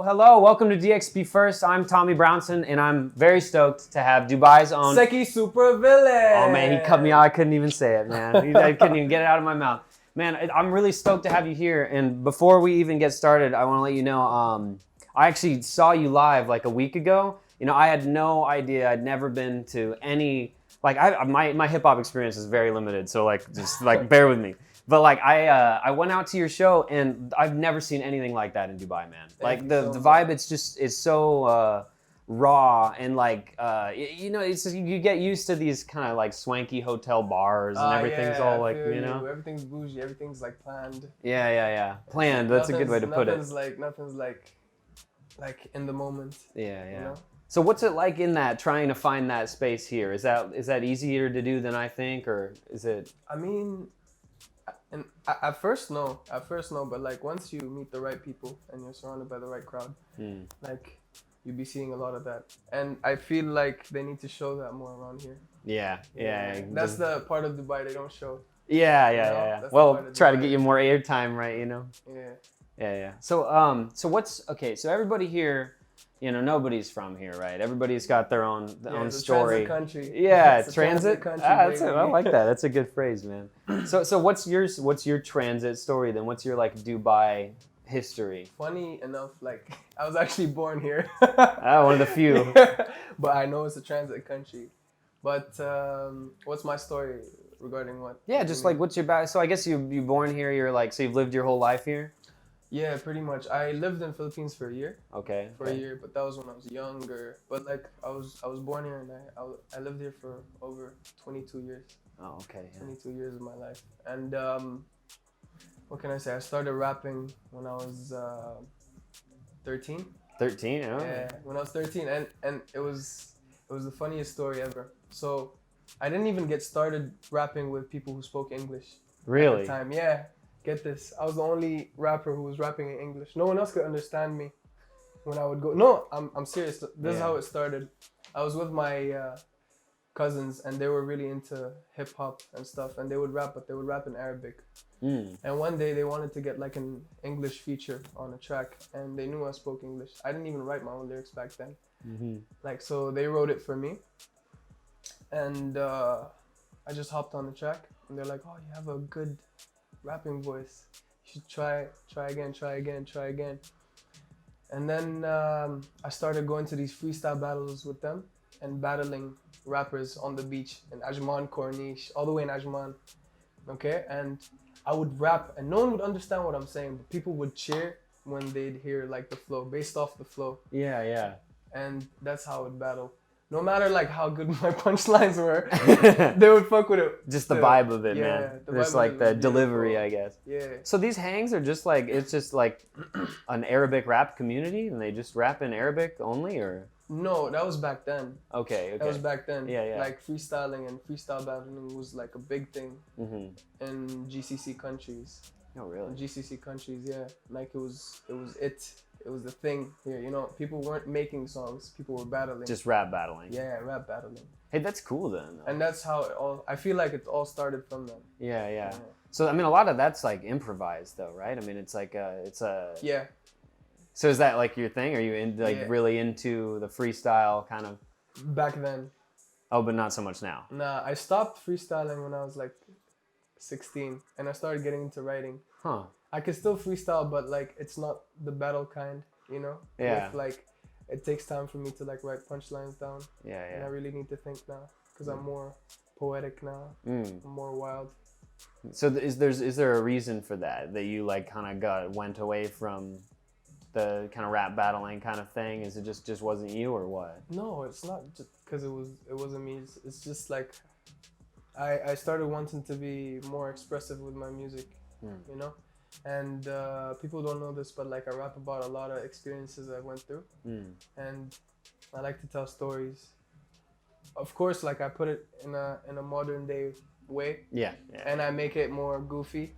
Hello, welcome to DXP First. I'm Tommy Brownson, and I'm very stoked to have Dubai's own SEKI super villain. Oh man, he cut me out. I couldn't even say it, man. I couldn't even get it out of my mouth. Man, I'm really stoked to have you here. And before we even get started, I want to let you know, I actually saw you live like a week ago. You know, I had no idea. I'd never been to any, like, my hip hop experience is very limited. So like, just like bear with me. But like, I went out to your show and I've never seen anything like that in Dubai, man. Like the vibe, it's so raw and like, you know, it's just, you get used to these kind of like swanky hotel bars and everything's all like, you know. Everything's bougie, everything's like planned. Yeah. Planned, that's a good way to put it. Nothing's like in the moment. Yeah. You know? So what's it like in that, trying to find that space here? Is that easier to do than I think, or is it? I mean, and at first no, but like once you meet the right people and you're surrounded by the right crowd, like you'll be seeing a lot of that. And I feel like they need to show that more around here. Yeah. That's the part of Dubai they don't show. Yeah. Well, try to get you more airtime, right? You know. Yeah. So what's okay? So everybody here, you know, nobody's from here, right? Everybody's got their own story. Transit country. Yeah, it's transit country. That's it. I like that. That's a good phrase, man. So what's your transit story then? What's your like Dubai history? Funny enough, like I was actually born here. One of the few. But I know it's a transit country. But what's my story regarding what? Yeah, just like what's your back? So I guess you born here. You're like, so you've lived your whole life here. Yeah, pretty much. I lived in Philippines for a year. Okay. A year, but that was when I was younger. But like I was born here and I lived here for over 22 years. Oh, okay. Yeah. 22 years of my life. And what can I say? I started rapping when I was 13. 13? Oh. Yeah, when I was 13, and it was the funniest story ever. So I didn't even get started rapping with people who spoke English. Really? At the time, yeah. Get this, I was the only rapper who was rapping in English. No one else could understand me when I would go. No, I'm serious. This is how it started. I was with my cousins and they were really into hip hop and stuff, and they would rap, but they would rap in Arabic. And one day they wanted to get like an English feature on a track, and they knew I spoke English. I didn't even write my own lyrics back then. Like, so they wrote it for me, and I just hopped on the track, and they're like, "Oh, you have a good rapping voice. You should try again." And then I started going to these freestyle battles with them and battling rappers on the beach in Ajman, Corniche, all the way in Ajman. Okay, and I would rap and no one would understand what I'm saying, but people would cheer when they'd hear like the flow, based off the flow. Yeah. And that's how I would battle. No matter like how good my punchlines were, they would fuck with it. Just the vibe of it, man. Just like the delivery, I guess. Yeah. So these hangs are just like, it's just like an Arabic rap community, and they just rap in Arabic only, or? No, that was back then. Okay. That was back then. Yeah. Like freestyling and freestyle battling was like a big thing in GCC countries. Oh, really? In GCC countries, yeah. Like it was the thing here, you know. People weren't making songs, people were battling. Just rap battling. Yeah, rap battling. Hey, that's cool then. And that's how I feel like it all started from them. Yeah. So, I mean, a lot of that's like improvised though, right? I mean, it's like, Yeah. So is that like your thing? Are you really into the freestyle kind of? Back then. Oh, but not so much now. Nah, I stopped freestyling when I was like 16 and I started getting into writing. Huh. I can still freestyle, but like it's not the battle kind, you know? Yeah. Like it takes time for me to like write punchlines down. Yeah. And I really need to think now because I'm more poetic now. I'm more wild. So is there a reason for that you like kind of went away from the kind of rap battling kind of thing? Is it just wasn't you, or what? No, it's not just because it wasn't me. It's just like I started wanting to be more expressive with my music, you know? And people don't know this, but like I rap about a lot of experiences I went through, and I like to tell stories. Of course, like I put it in a modern day way, and I make it more goofy,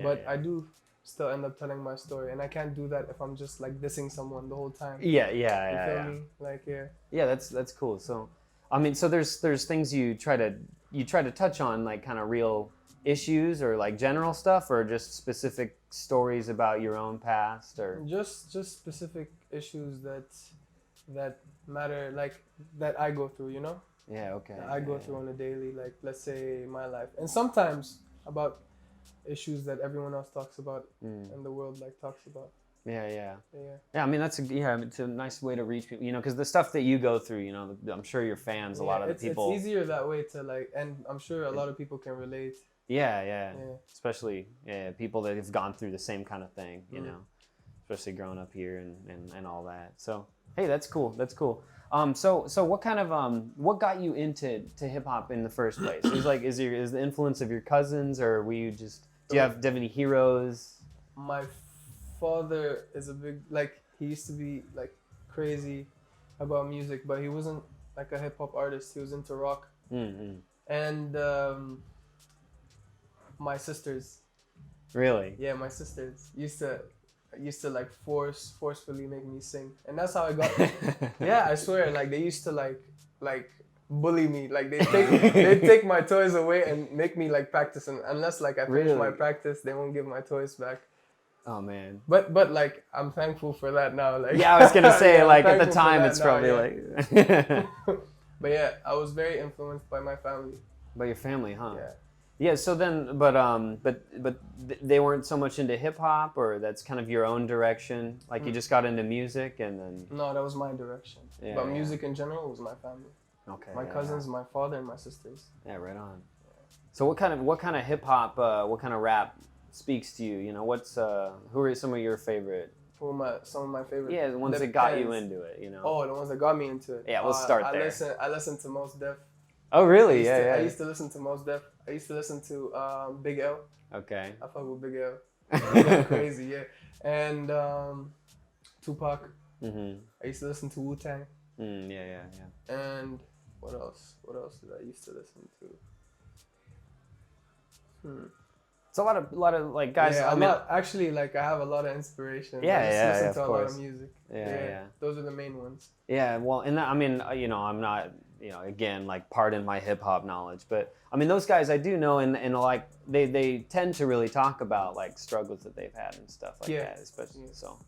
but I do still end up telling my story, and I can't do that if I'm just like dissing someone the whole time. You feel me? Like Yeah, that's cool. So, I mean, so there's things you try to touch on, like kind of real issues or like general stuff, or just specific stories about your own past, or Just specific issues that matter, like that I go through, you know? yeah, okay. That I go through on a daily, like let's say my life. And sometimes about issues that everyone else talks about and the world like talks about. Yeah. I mean, it's a nice way to reach people, you know, because the stuff that you go through, you know, I'm sure your fans, a lot of the people. It's easier that way to like, and I'm sure a lot of people can relate. Yeah. Especially people that have gone through the same kind of thing, you know, especially growing up here and all that. So hey, that's cool. So what kind of what got you into hip hop in the first place? Is the influence of your cousins, or were you just do you have any heroes? My father is a big, like, he used to be like crazy about music, but he wasn't like a hip hop artist. He was into rock. And my sisters. Really? Yeah, my sisters used to like forcefully make me sing, and that's how I got. Yeah, I swear, like they used to like bully me, like they take my toys away and make me like practice, and unless like I finish my practice, they won't give my toys back. Oh man. But like I'm thankful for that now. Like yeah, I was gonna say yeah, like at the time it's probably like. But yeah, I was very influenced by my family. By your family, huh? Yeah. Yeah. So then, but they weren't so much into hip hop, or that's kind of your own direction. Like you just got into music, and then. No, that was my direction. Yeah, but music in general was my family. Okay. My cousins, my father, and my sisters. Yeah, right on. Yeah. So what kind of hip hop, what kind of rap speaks to you? You know, who are some of your favorite? Some of my favorite. Yeah, the ones that got you into it. You know. Oh, the ones that got me into it. Yeah, we'll start there. I listen to Mos Def. Oh really? I used to listen to Mos Def. I used to listen to Big L. Okay. I fuck with Big L. Crazy, yeah. And Tupac. I used to listen to Wu-Tang. Yeah. And what else? What else did I used to listen to? It's a lot of like guys. Yeah, I have a lot of inspiration. I listen to a lot of music. Yeah. Those are the main ones. Yeah, well, and I mean, you know, I'm not, you know, again, like pardon my hip hop knowledge, but I mean, those guys I do know, and like they tend to really talk about like struggles that they've had and stuff like that, especially. So,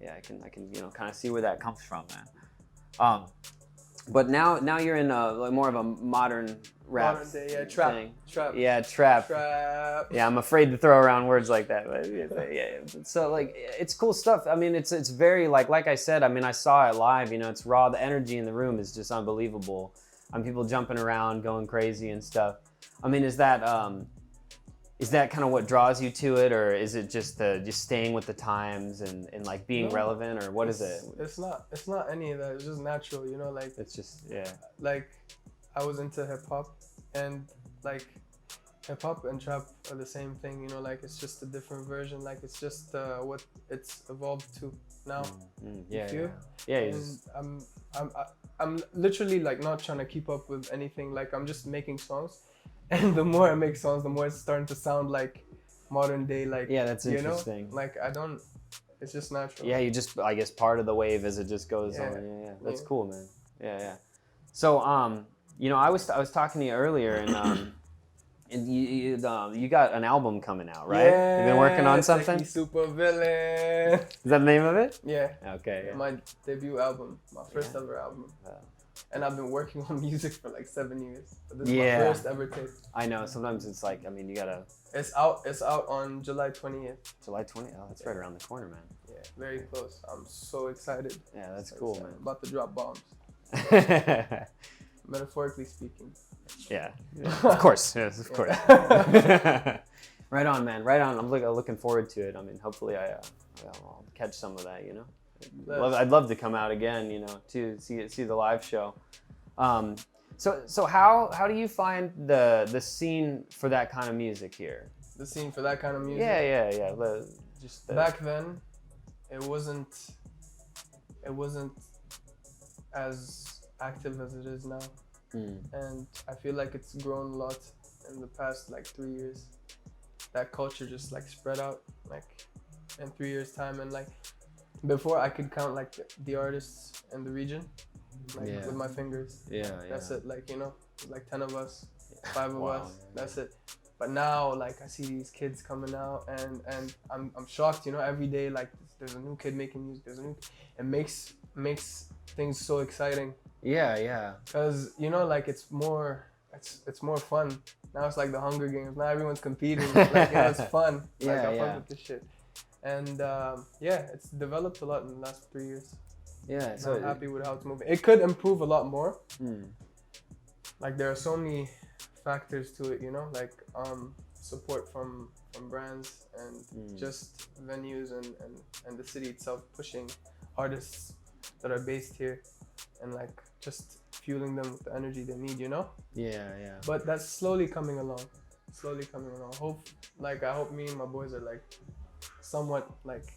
yeah, I can you know kind of see where that comes from, man. But now you're in like more of a modern rap. Modern day, trap. Yeah, trap. Yeah, I'm afraid to throw around words like that, but yeah. So like, it's cool stuff. I mean, it's very like I said. I mean, I saw it live. You know, it's raw. The energy in the room is just unbelievable. People jumping around, going crazy and stuff. I mean, is that kind of what draws you to it, or is it just staying with the times and like being relevant, or what is it? It's not any of that. It's just natural, you know. Like it's just Like I was into hip hop, and like hip hop and trap are the same thing, you know. Like it's just a different version. Like it's just what it's evolved to now. And I'm literally like not trying to keep up with anything. Like I'm just making songs. And the more I make songs, the more it's starting to sound like modern day, like that's interesting. You know? Like it's just natural. Yeah, you just I guess part of the wave as it just goes on. Yeah. That's cool, man. Yeah. So you know, I was talking to you earlier, and you got an album coming out, right? Yeah, you've been working on something. SEKI Super Villain. Is that the name of it? Yeah. Okay. My debut album, my first ever album. And I've been working on music for like 7 years. But this is my first ever tape. I know. Sometimes it's like, I mean, you gotta. It's out on July 20th. July 20th. Oh, that's right around the corner, man. Yeah, very close. I'm so excited. Yeah, that's cool, man. I'm about to drop bombs. Metaphorically speaking. Yeah. Of course. Yes, of course. Right on, man. Right on. I'm looking forward to it. I mean, hopefully I'll catch some of that. You know. I'd love to come out again, you know, to see the live show. So how do you find the scene for that kind of music here? The scene for that kind of music? Yeah. Back then, it wasn't as active as it is now, and I feel like it's grown a lot in the past like 3 years. That culture just like spread out like in 3 years time, and like. Before I could count like the artists in the region, like with my fingers. Yeah. That's it. Like, you know, like 10 of us, 5 of us. That's it. But now, like, I see these kids coming out, and I'm shocked. You know, every day, like, there's a new kid making music. It makes things so exciting. Yeah. Cause you know, like, it's more fun. Now it's like the Hunger Games. Now everyone's competing. Like, you know, it's fun. Like, I fuck with this shit. And it's developed a lot in the last 3 years. Yeah, so I'm happy with how it's moving. It could improve a lot more. Like, there are so many factors to it, you know, like support from brands and just venues and the city itself pushing artists that are based here and like just fueling them with the energy they need, you know? Yeah. But that's slowly coming along. I hope me and my boys are like somewhat like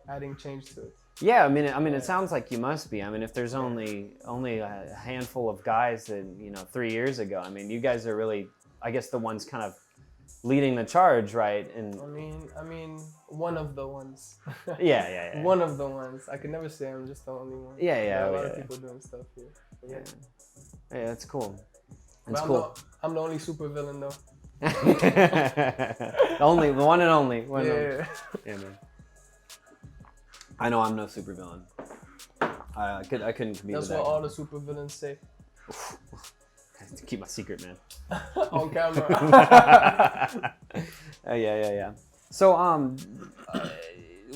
adding change to it. Yeah, I mean, it sounds like you must be. I mean, if there's only a handful of guys that, you know, 3 years ago, I mean, you guys are really, I guess, the ones kind of leading the charge, right? And I mean, one of the ones. Yeah. One of the ones. I could never say I'm just the only one. Yeah. There are a lot of people doing stuff here. Yeah, that's cool. That's cool. I'm the only super villain though. The one and only. Yeah, man. I know I'm no supervillain. I couldn't be. That's what all the supervillains say. Keep my secret, man. On camera. Yeah. So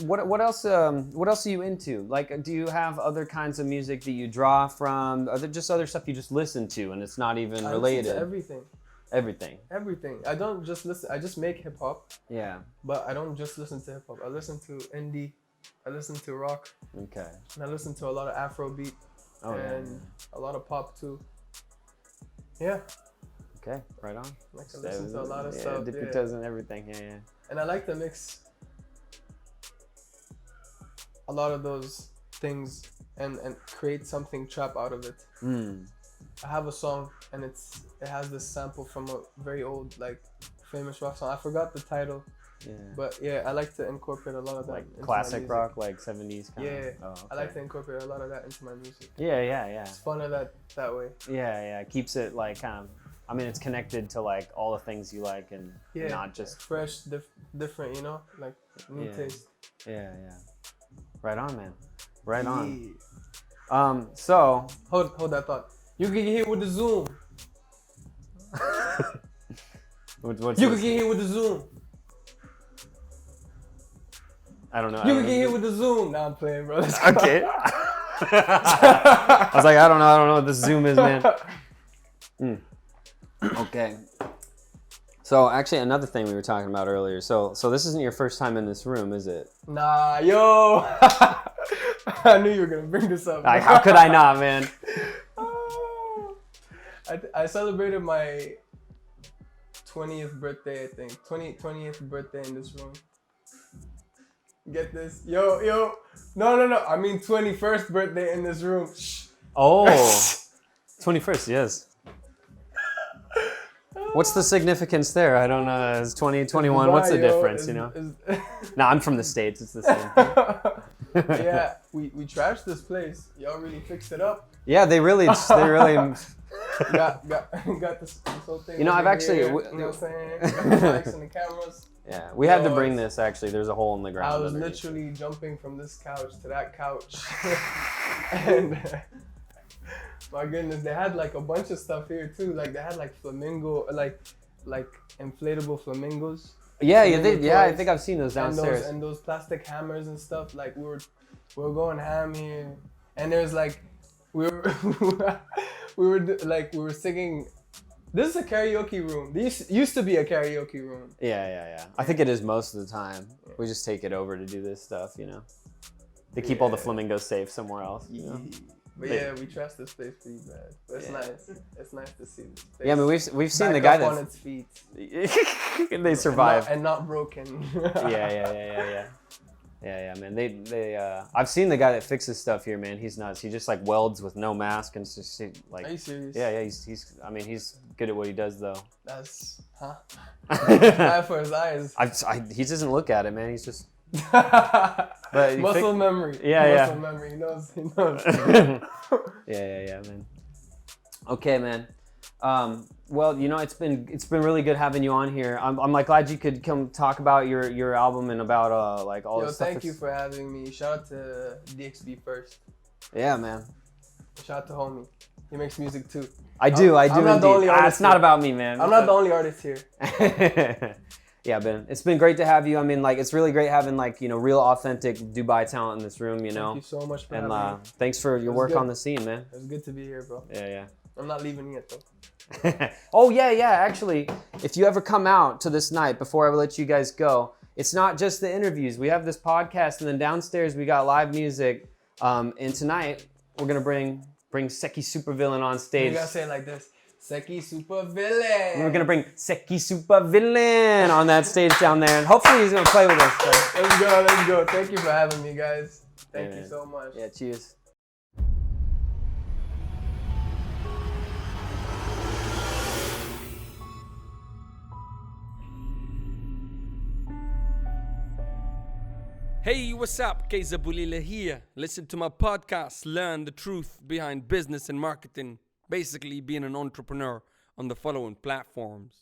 what else are you into? Like, do you have other kinds of music that you draw from? Are there just other stuff you just listen to and it's not even related? I listen to everything. I don't just listen. I just make hip hop. Yeah. But I don't just listen to hip hop. I listen to indie. I listen to rock. Okay. And I listen to a lot of Afrobeat. And a lot of pop too. Yeah. Okay, right on. Like, I listen to a lot of stuff. Dip your toes in everything. Yeah. And I like to mix a lot of those things and create something trap out of it. I have a song and it has this sample from a very old, like, famous rock song. I forgot the title. Yeah. But yeah, I like to incorporate a lot of that. Like classic rock, like 70s kind of. Yeah. Oh, okay. I like to incorporate a lot of that into my music. Yeah. It's funner that way. Yeah. It keeps it like kind of, I mean, it's connected to like all the things you like and not just fresh, different, you know, like new taste. Yeah. Right on, man. Right on. So hold that thought. You can get hit with the zoom. You can get hit with the zoom. I don't know. You can get hit with the zoom. Nah, I'm playing, bro. Okay. I was like, I don't know what the zoom is, man. Okay. So actually, another thing we were talking about earlier. So this isn't your first time in this room, is it? Nah, yo. I knew you were gonna bring this up. Like, how could I not, man? I celebrated my 20th birthday, I think. 20th birthday in this room. Get this. Yo. No. I mean 21st birthday in this room. Shh. Oh. 21st, yes. What's the significance there? I don't know. It's 2021. What's the difference, you know? No, I'm from the States. It's the same. Yeah, we trashed this place. Y'all really fixed it up. Yeah, they really got this whole thing. You know, I've actually, you know what I'm saying? Got the mics and the cameras. Yeah, we had to bring this, actually. There's a hole in the ground. I was literally jumping from this couch to that couch. And my goodness, they had like a bunch of stuff here too. Like they had like flamingo, like inflatable flamingos. Yeah, I think I've seen those downstairs. And those plastic hammers and stuff. Like we were going ham here. And there's like, we were singing. This is a karaoke room. This used to be a karaoke room. Yeah. I think it is most of the time. We just take it over to do this stuff, you know. They keep all the flamingos safe somewhere else. You know? But yeah, we trust this place pretty bad. But it's nice. It's nice to see this place. Yeah, I mean we've seen the guy on its feet. They survive and not broken. Yeah, man. They I've seen the guy that fixes stuff here, man. He's nuts. He just like welds with no mask and just like. Are you serious? Yeah. He's. I mean, he's good at what he does, though. That's eye for his eyes. He doesn't look at it, man. He's just. But muscle memory. Yeah. Muscle memory. He knows. Yeah, man. Okay, man. Well, it's been really good having you on here. I'm like glad you could come talk about your album and about like all the stuff. Thank you for having me. Shout out to DXB first. Yeah, man. Shout out to homie. He makes music too. I do. I'm not the only artist it's not about me, man. I'm not the only artist here. Yeah, Ben. It's been great to have you. I mean, like, it's really great having like real authentic Dubai talent in this room. Thank you so much for having me. Thanks for your work on the scene, man. It was good to be here, bro. Yeah. I'm not leaving yet though. Oh yeah. Actually, if you ever come out to this night before I let you guys go, it's not just the interviews. We have this podcast, and then downstairs we got live music. And tonight we're gonna bring SEKI Supervillain on stage. You gotta say it like this: SEKI Supervillain. We're gonna bring SEKI Supervillain on that stage down there, and hopefully he's gonna play with us. So. Let's go. Thank you for having me, guys. Thank you so much. Yeah, cheers. Hey, what's up? Keza Bulila here. Listen to my podcast, Learn the Truth Behind Business and Marketing. Basically, being an entrepreneur on the following platforms.